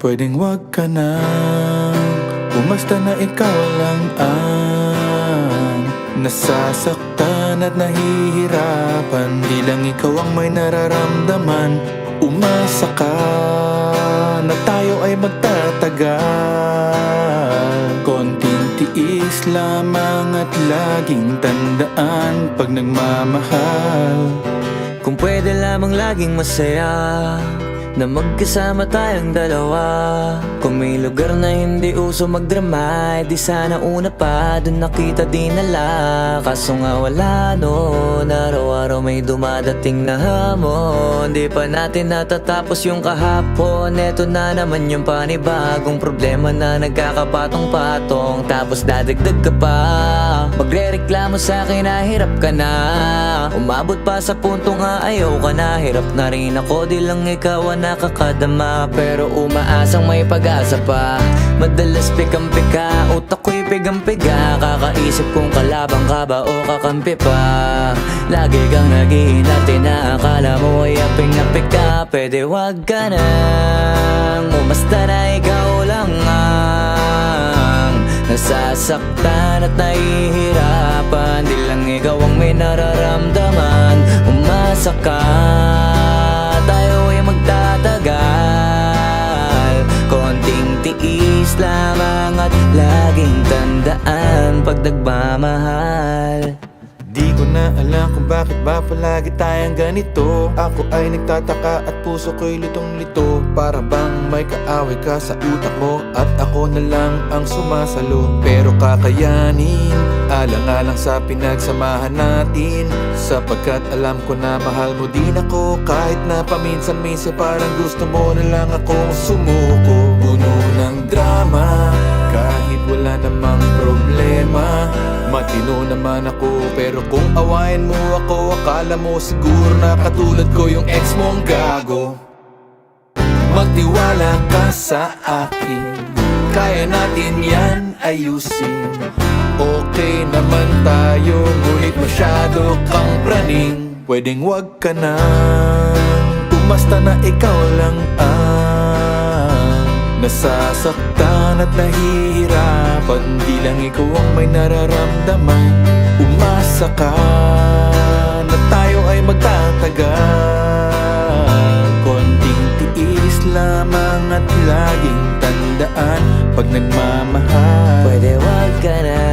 Pwedeng wag ka na, umasta na ikaw lang ang nasasaktan at nahihirapan. Di lang ikaw ang may nararamdaman. Umasa ka na tayo ay magtatagal. Konting tiis lamang at laging tandaan pag nagmamahal. Kung pwede lamang laging masaya na magkasama tayong dalawa. Kung may lugar na hindi uso magdrama, di sana una pa dun nakita dinala. Kaso nga wala noon, araw-araw may dumadating na hamon. Di pa natin natatapos yung kahapon. Eto na naman yung panibagong problema na nagkakapatong-patong. Tapos dadagdag ka pa, magre-reklamo sa'kin na hirap ka na. Umabot pa sa punto nga ayaw ka na. Hirap na rin ako, di lang ikaw ang nakakadama. Pero umaasang may pag-asa pa. Madalas pikam-pika, utak ko'y pigang-piga. Kakaisip kung kalabang ka ba o kakampi pa. Lagi kang naghihinati na akala mo ay aping-apik ka. Pwede wag ka nang umasta na ikaw lang ang nasasaktan at nahihirapan. Di lang ikaw ang may nararamdaman. Umasa ka, tayo ay magtatagal. Konting tiis lamang at laging tandaan pag nagmamahal. Di ko na alam kung bakit ba palagi tayong ganito. Ako ay nagtataka at puso ko'y litong-lito. Para bang may kaaway ka sa utak mo at ako na lang ang sumasalo. Pero kakayanin, alang-alang sa pinagsamahan natin. Sapagkat alam ko na mahal mo din ako. Kahit na paminsan-minsan parang gusto mo na lang akong sumuko. Puno ng drama, kahit wala namang problema. Matino naman ako, pero kung awayin mo ako, akala mo siguro na katulad ko yung ex mong gago. Magtiwala ka sa akin, kaya natin yan ayusin. Okay naman tayo, ngunit masyado kang praning. Pwedeng wag ka na, umasta na ikaw lang ang nasasaktan at nahihirapan. Di lang ikaw ang may nararamdaman. Umasa ka na tayo ay magtatagal. Konting tiis lamang at laging tandaan pag nagmamahal. Pwede wag ka na,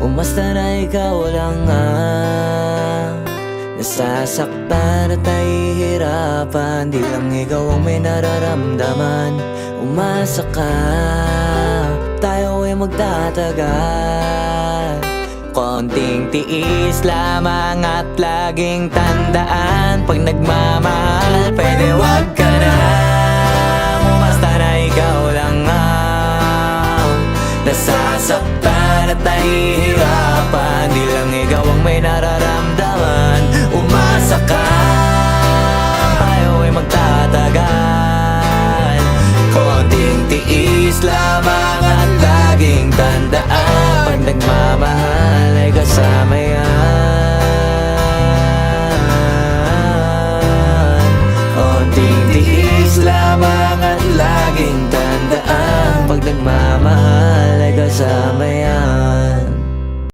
umasta na ikaw lang ang nasasaktan at nahihirapan. Di lang ikaw ang may nararamdaman. Umasa ka, tayo ay magtatagal. Konting tiis lamang at laging tandaan pag nagmamahal. Pwede wag ka na, umasta na ikaw lang ang nasasaktan at nahihirapan. Di lang ikaw ang may nararamdaman. Umasa ka, tayo ay magtatagal. Konting tiis lamang